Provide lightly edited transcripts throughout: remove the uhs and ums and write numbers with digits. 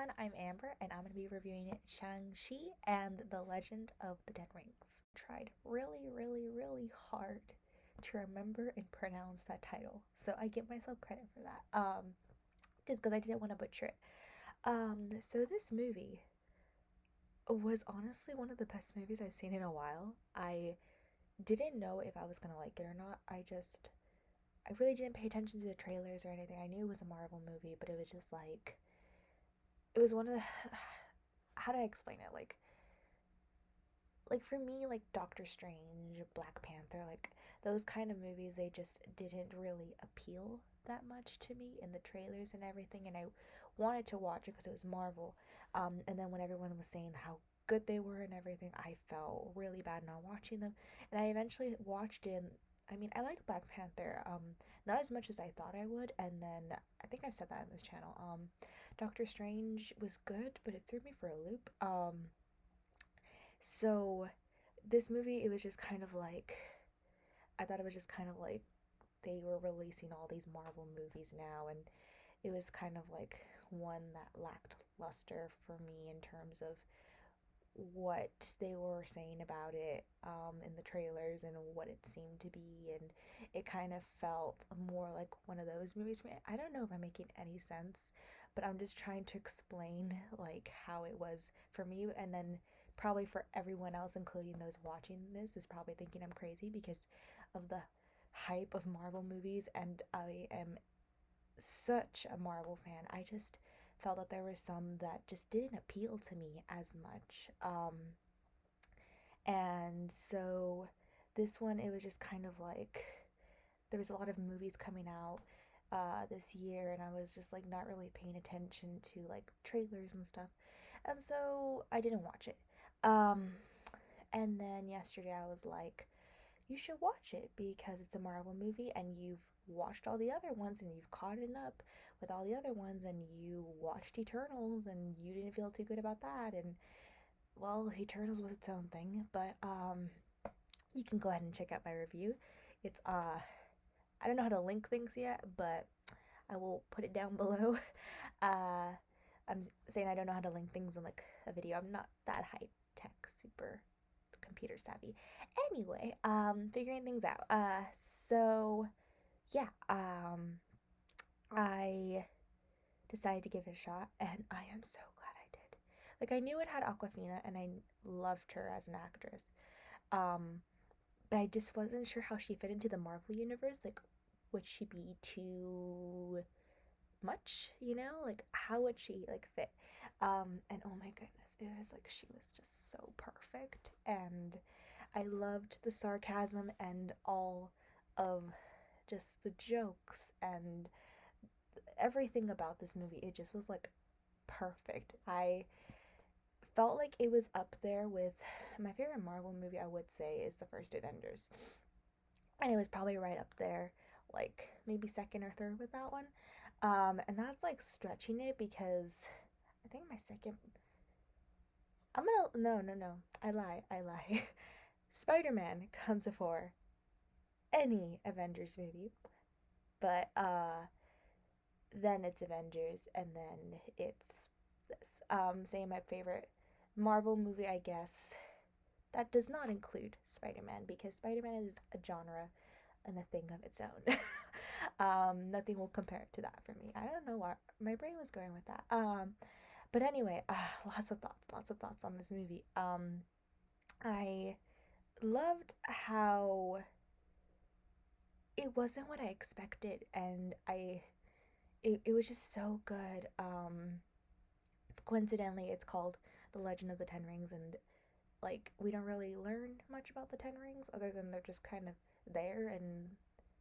everyone, I'm Amber and I'm going to be reviewing Shang-Chi and the Legend of the Ten Rings. Tried really hard to remember and pronounce that title, so I give myself credit for that. Just because I didn't want to butcher it. So this movie was honestly one of the best movies I've seen in a while. I didn't know if I was going to like it or not. I really didn't pay attention to the trailers or anything. I knew it was a Marvel movie, but it was just like it was one of the how do I explain it? Like for me, like Doctor Strange, Black Panther, like those kind of movies, they just didn't really appeal that much to me in the trailers and everything, and I wanted to watch it because it was Marvel. And then when everyone was saying how good they were and everything, I felt really bad not watching them, and I eventually watched it. I mean, I liked Black Panther, not as much as I thought I would, and then I think I've said that on this channel. Doctor Strange was good, but it threw me for a loop. So this movie, it was just kind of like I thought it was just kind of like they were releasing all these Marvel movies now, and it was kind of like one that lacked luster for me in terms of what they were saying about it in the trailers and what it seemed to be, and it kind of felt more like one of those movies for me. I don't know if I'm making any sense, but I'm just trying to explain like how it was for me, and then probably for everyone else, including those watching this, is probably thinking I'm crazy because of the hype of Marvel movies, and I am such a Marvel fan. I just felt that there were some that just didn't appeal to me as much. And so this one, it was just kind of like there was a lot of movies coming out this year, and I was just like not really paying attention to like trailers and stuff, and so I didn't watch it. Um, and then yesterday I was like, you should watch it because it's a Marvel movie and you've watched all the other ones and you've caught it up with all the other ones, and you watched Eternals and you didn't feel too good about that, and well, Eternals was its own thing, but you can go ahead and check out my review. It's I don't know how to link things yet, but I will put it down below. Uh I'm saying I don't know how to link things in like a video. I'm not that high tech, super computer savvy. Anyway, figuring things out. So yeah, I decided to give it a shot, and I am so glad I did. Like I knew it had Aquafina, and I loved her as an actress. Um, but I just wasn't sure how she fit into the Marvel universe. Like, would she be too much, like how would she like fit? And oh my goodness, it was like she was just so perfect, and I loved the sarcasm and all of just the jokes and everything about this movie. It just was like perfect. I felt like it was up there with my favorite Marvel movie. I would say is the first Avengers, and it was probably right up there, like maybe second or third with that one. And that's like stretching it because I think my second. I'm gonna no. I lie. Spider-Man comes before any Avengers movie, but then it's Avengers, and then it's this. Saying my favorite Marvel movie, I guess that does not include Spider-Man because Spider-Man is a genre and a thing of its own. Nothing will compare to that for me. I don't know why my brain was going with that. But anyway, lots of thoughts on this movie. I loved how it wasn't what I expected, and it was just so good. Coincidentally, it's called The Legend of the Ten Rings, and like we don't really learn much about the Ten Rings other than they're just kind of there, and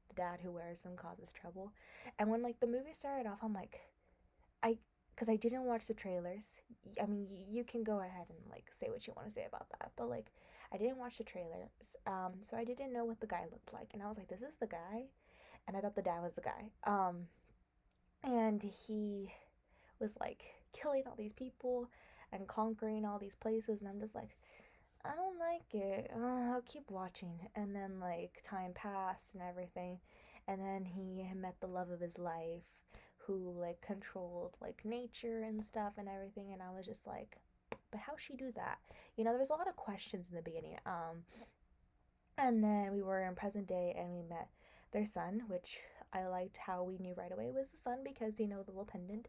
the dad who wears them causes trouble. And when like the movie started off, I'm like, I because I didn't watch the trailers. I mean, you can go ahead and like say what you want to say about that, but like I didn't watch the trailers, so I didn't know what the guy looked like, and I was like, this is the guy, and I thought the dad was the guy. And he was like killing all these people and conquering all these places, and I'm just like, I don't like it. I'll keep watching. And then like time passed and everything, and then he met the love of his life, who like controlled like nature and stuff and everything, and I was just like, but how she do that? You know, there was a lot of questions in the beginning. And then we were in present day and we met their son, which I liked how we knew right away was the son because, you know, the little pendant.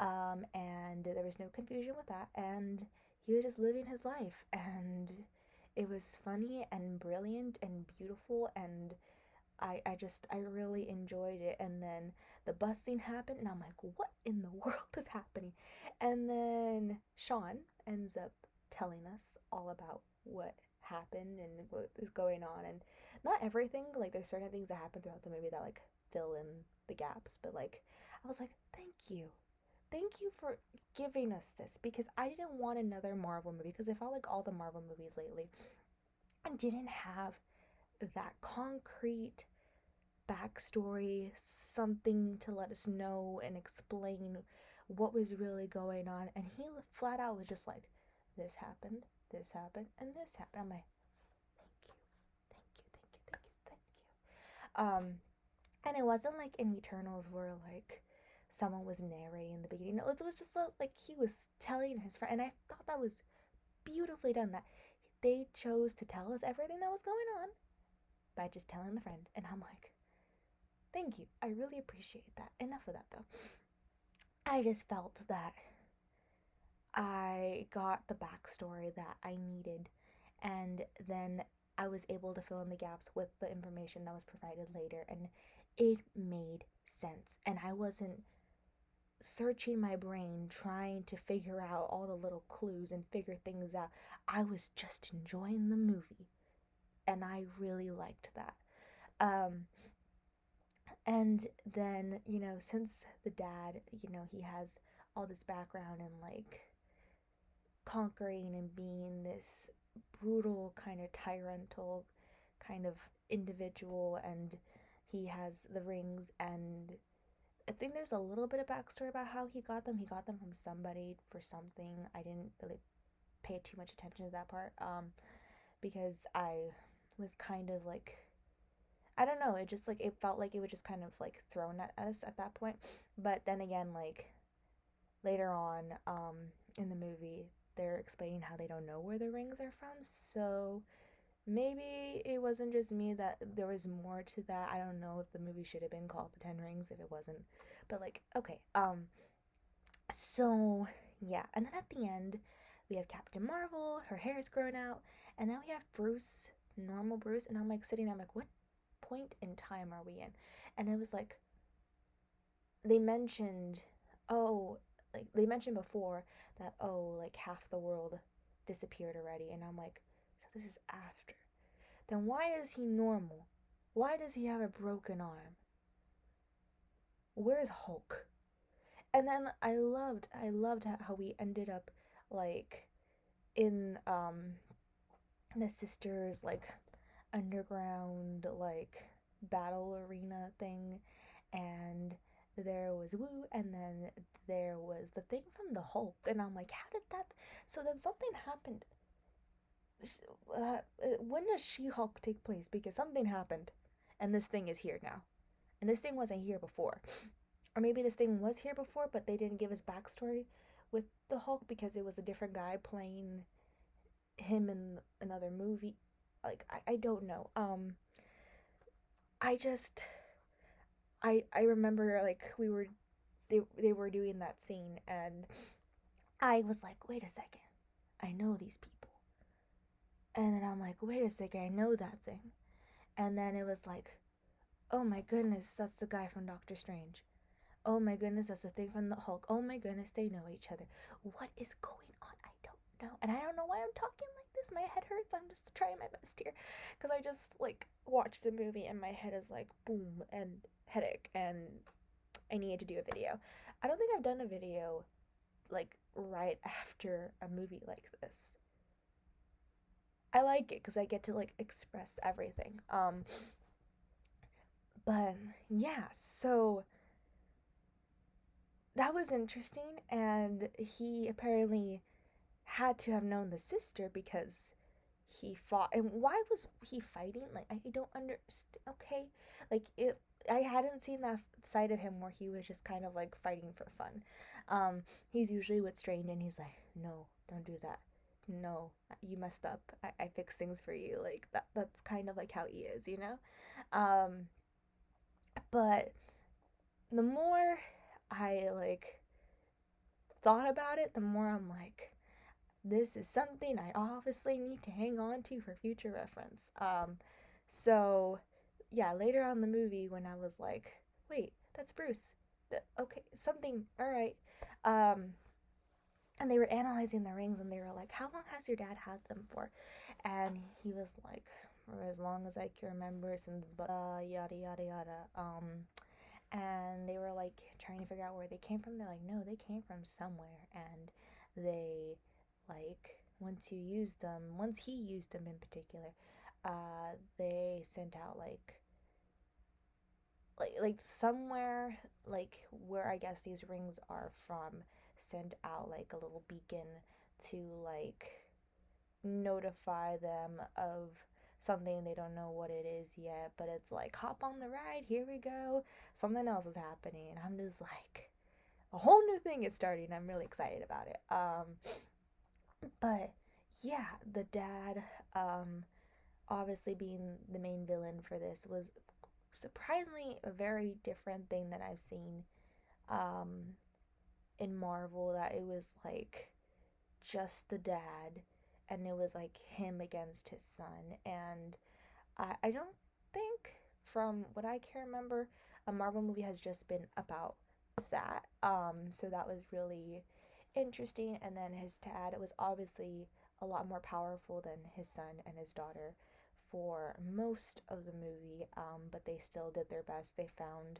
And there was no confusion with that. And he was just living his life. And it was funny and brilliant and beautiful. And I really enjoyed it. And then the bus scene happened. And I'm like, what in the world is happening? And then Sean ends up telling us all about what happened and what is going on, and not everything, like there's certain things that happen throughout the movie that like fill in the gaps, but like I was like, thank you for giving us this, because I didn't want another Marvel movie, because I felt like all the Marvel movies lately didn't have that concrete backstory, something to let us know and explain what was really going on. And he flat out was just like, this happened, and this happened. I'm like, thank you. And it wasn't like in Eternals where like someone was narrating in the beginning. No, it was just like he was telling his friend, and I thought that was beautifully done. That they chose to tell us everything that was going on by just telling the friend, and I'm like, thank you. I really appreciate that. Enough of that though. I just felt that I got the backstory that I needed, and then I was able to fill in the gaps with the information that was provided later, and it made sense. And I wasn't searching my brain trying to figure out all the little clues and figure things out. I was just enjoying the movie, and I really liked that. Um, and then, you know, since the dad, you know, he has all this background in like conquering and being this brutal kind of tyrannical kind of individual, and he has the rings, and I think there's a little bit of backstory about how he got them. He got them from somebody for something. I didn't really pay too much attention to that part, because I was kind of like, I don't know, it just like it felt like it was just kind of like thrown at us at that point. But then again, like later on, in the movie, they're explaining how they don't know where the rings are from. So maybe it wasn't just me, that there was more to that. I don't know if the movie should have been called The Ten Rings if it wasn't. But like, okay. So yeah, and then at the end, we have Captain Marvel, her hair is grown out, and then we have Bruce, normal Bruce, and I'm like sitting there, I'm like, what point in time are we in? And it was like they mentioned, oh, like they mentioned before that, oh, like half the world disappeared already, and I'm like, so this is after. Then why is he normal? Why does he have a broken arm? Where's Hulk? And then I loved how we ended up like in the sisters like underground like battle arena thing, and there was Woo, and then there was the thing from the Hulk, and I'm like, how did that? So then something happened. When does She-Hulk take place? Because something happened, and this thing is here now, and this thing wasn't here before, or maybe this thing was here before, but they didn't give us backstory with the Hulk because it was a different guy playing him in another movie. Like I don't know. I just I remember like they were doing that scene, and I was like, wait a second, I know these people. And then I'm like, wait a second, I know that thing. And then it was like, oh my goodness, that's the guy from Doctor Strange. Oh my goodness, that's the thing from the Hulk. Oh my goodness, they know each other. What is going on? I don't know. And I don't know why I'm talking like this. My head hurts. I'm just trying my best here. Because I just like watched the movie and my head is like boom and headache, and I needed to do a video. I don't think I've done a video like right after a movie like this. I like it because I get to like express everything. But yeah, so that was interesting, and he apparently had to have known the sister because he fought. And why was he fighting? Like I don't understand. Okay, like it. I hadn't seen that side of him where he was just kind of like fighting for fun. He's usually with Strange and he's like, no, don't do that. No, you messed up. I fix things for you. Like that's kind of like how he is, you know? Um, but the more I like thought about it, the more I'm like, this is something I obviously need to hang on to for future reference. So yeah, later on in the movie when I was like, wait, that's Bruce. Okay, something. All right. Um, and they were analyzing the rings, and they were like, "How long has your dad had them for?" And he was like, "For as long as I can remember, since yada yada yada." And they were like trying to figure out where they came from. They're like, "No, they came from somewhere," and they like once he used them in particular, they sent out like somewhere like where I guess these rings are from, sent out like a little beacon to like notify them of something. They don't know what it is yet, but it's like, hop on the ride, here we go, something else is happening, and I'm just like, a whole new thing is starting. I'm really excited about it. But yeah, the dad, um obviously being the main villain for this, was surprisingly a very different thing than I've seen um, in Marvel. That it was like just the dad, and it was like him against his son. And I don't think, from what I can remember, a Marvel movie has just been about that. So that was really interesting. And then his dad was obviously a lot more powerful than his son and his daughter for most of the movie, but they still did their best. They found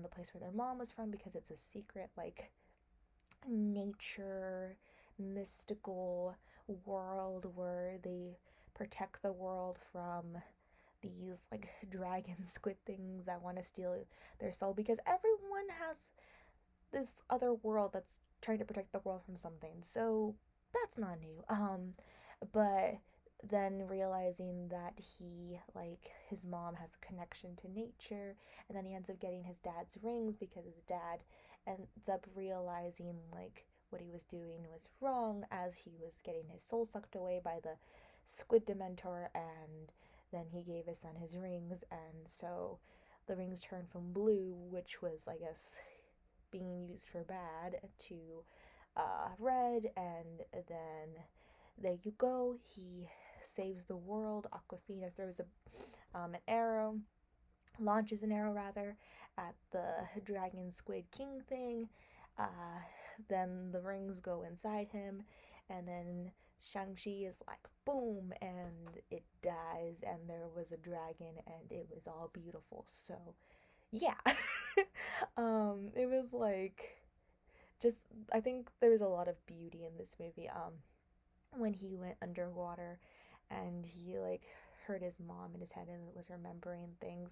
the place where their mom was from, because it's a secret, like, nature, mystical world where they protect the world from these like dragon squid things that want to steal their soul, because everyone has this other world that's trying to protect the world from something. So that's not new. But then realizing that he, like, his mom has a connection to nature, and then he ends up getting his dad's rings because his dad ends up realizing like what he was doing was wrong, as he was getting his soul sucked away by the squid dementor. And then he gave his son his rings, and so the rings turned from blue, which was, I guess, being used for bad, to red. And then there you go. He saves the world. Aquafina throws an arrow, launches an arrow rather, at the dragon squid king thing. Uh, then the rings go inside him, and then Shang-Chi is like, boom, and it dies, and there was a dragon, and it was all beautiful. So, yeah. It was like, just, I think there's a lot of beauty in this movie. When he went underwater and he like heard his mom in his head and was remembering things,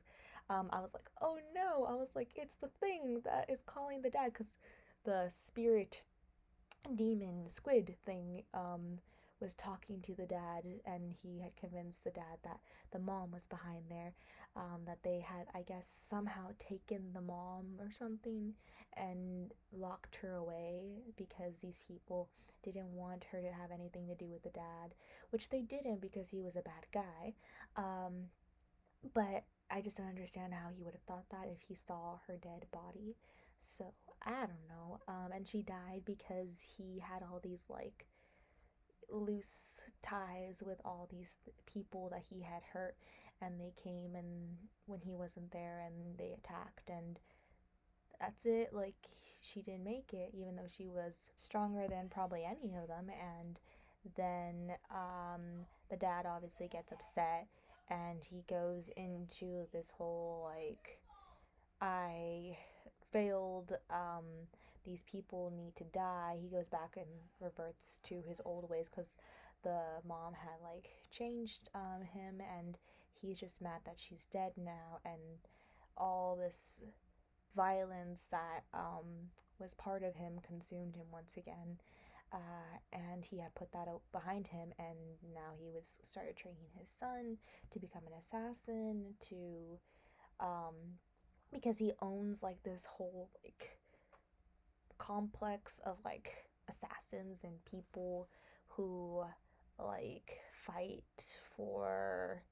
I was like, oh no, I was like, it's the thing that is calling the dad, because the spirit demon squid thing was talking to the dad, and he had convinced the dad that the mom was behind there, that they had, I guess, somehow taken the mom or something and locked her away because these people didn't want her to have anything to do with the dad, which they didn't, because he was a bad guy. But I just don't understand how he would have thought that if he saw her dead body. So I don't know. And she died because he had all these like loose ties with all these people that he had hurt, and they came and when he wasn't there, and they attacked, and that's it. Like, she didn't make it, even though she was stronger than probably any of them. And then the dad obviously gets upset, and he goes into this whole like, I failed, these people need to die. He goes back and reverts to his old ways because the mom had like changed him, and he's just mad that she's dead now. And all this violence that was part of him consumed him once again. And he had put that behind him, and now he was started training his son to become an assassin, to um, because he owns like this whole like complex of like assassins and people who like fight for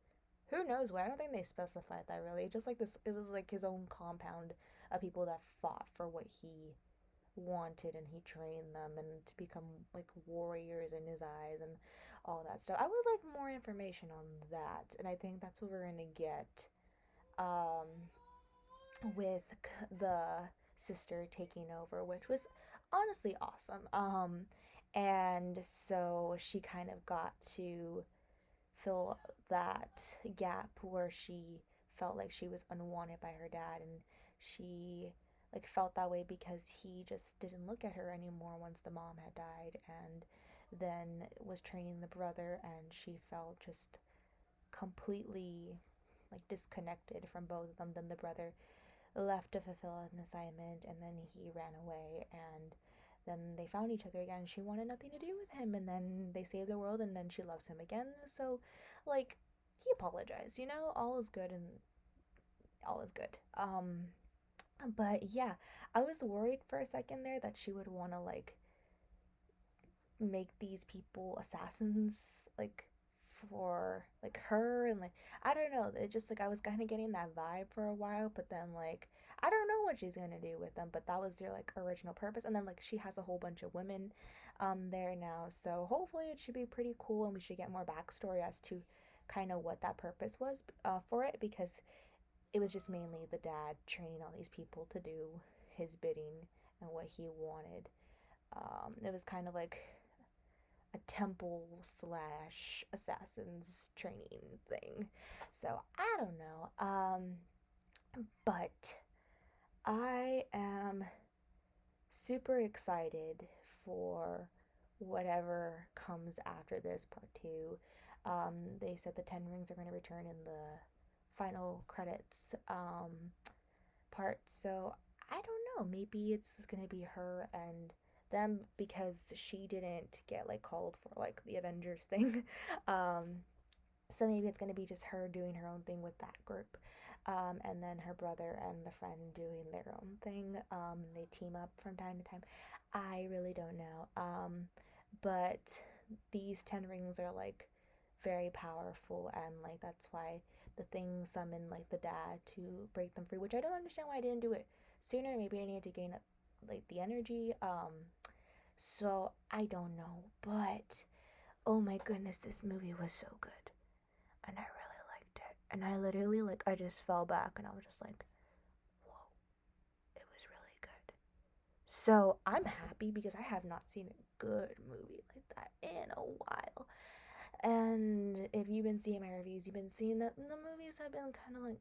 who knows what. I don't think they specified that really. Just like this, it was like his own compound of people that fought for what he wanted, and he trained them and to become like warriors in his eyes and all that stuff. I would like more information on that, and I think that's what we're gonna get um with the sister taking over, which was honestly awesome. And so she kind of got to fill that gap where she felt like she was unwanted by her dad, and she like felt that way because he just didn't look at her anymore once the mom had died, and then was training the brother, and she felt just completely like disconnected from both of them. Then the brother left to fulfill an assignment, and then he ran away, and then they found each other again. She wanted nothing to do with him, and then they saved the world, and then she loves him again. So like he apologized, you know, all is good, and all is good. But yeah, I was worried for a second there that she would want to like make these people assassins like for like her, and like I don't know, it just like I was kind of getting that vibe for a while, but then like I don't know what she's gonna do with them, but that was their like original purpose. And then like she has a whole bunch of women there now, so hopefully it should be pretty cool, and we should get more backstory as to kind of what that purpose was for it, because it was just mainly the dad training all these people to do his bidding and what he wanted. It was kind of like a temple slash assassins training thing. So I don't know. But I am super excited for whatever comes after this part two. They said the Ten Rings are going to return in the final credits part. So I don't know. Maybe it's going to be her and them, because she didn't get like called for like the Avengers thing. um, so maybe it's going to be just her doing her own thing with that group. And then her brother and the friend doing their own thing. They team up from time to time. I really don't know. But these 10 rings are like very powerful, and like that's why the thing summoned like the dad to break them free, which I don't understand why I didn't do it sooner. Maybe I needed to gain up like the energy. So I don't know, but oh my goodness, this movie was so good, and I really liked it. And I literally like I just fell back, and I was just like, whoa, it was really good. So I'm happy because I have not seen a good movie like that in a while. And if you've been seeing my reviews, you've been seeing that the movies have been kind of like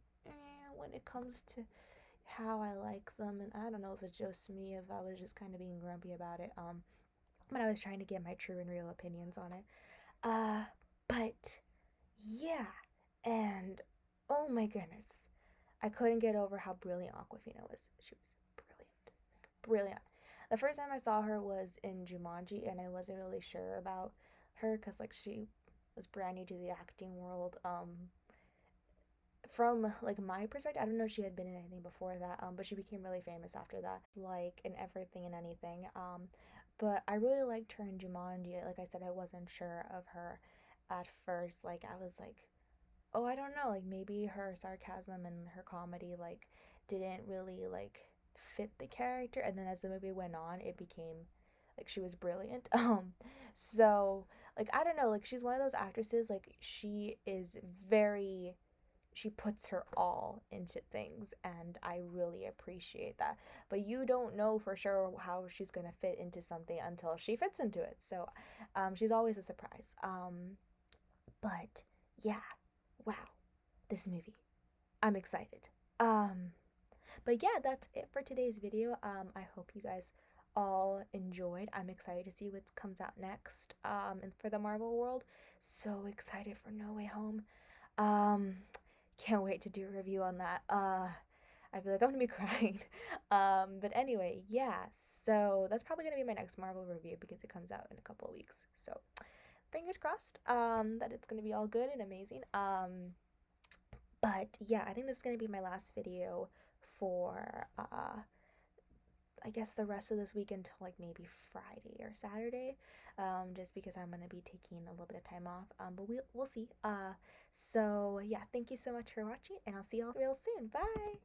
when it comes to how I like them. And I don't know if it's just me, if I was just kind of being grumpy about it. But I was trying to get my true and real opinions on it. Uh, but yeah, and oh my goodness, I couldn't get over how brilliant Aquafina was. She was brilliant, like brilliant. The first time I saw her was in Jumanji, and I wasn't really sure about her because like she was brand new to the acting world. From like my perspective, I don't know if she had been in anything before that, but she became really famous after that, like in everything and anything. But I really liked her in Jumanji. Like I said, I wasn't sure of her at first. Like I was like, oh, I don't know, like maybe her sarcasm and her comedy like didn't really like fit the character, and then as the movie went on, it became like she was brilliant. So like I don't know, like she's one of those actresses, like she is very, she puts her all into things, and I really appreciate that. But you don't know for sure how she's going to fit into something until she fits into it. So she's always a surprise. But yeah, wow, this movie, I'm excited. Um but yeah, that's it for today's video. I hope you guys all enjoyed. I'm excited to see what comes out next and for the Marvel world. So excited for No Way Home. Um can't wait to do a review on that. I feel like I'm gonna be crying. But anyway, yeah, so that's probably gonna be my next Marvel review because it comes out in a couple of weeks. So fingers crossed that it's gonna be all good and amazing. But yeah, I think this is gonna be my last video for I guess the rest of this week until like maybe Friday or Saturday, just because I'm gonna be taking a little bit of time off. But we'll see. So yeah, thank you so much for watching, and I'll see y'all real soon. Bye.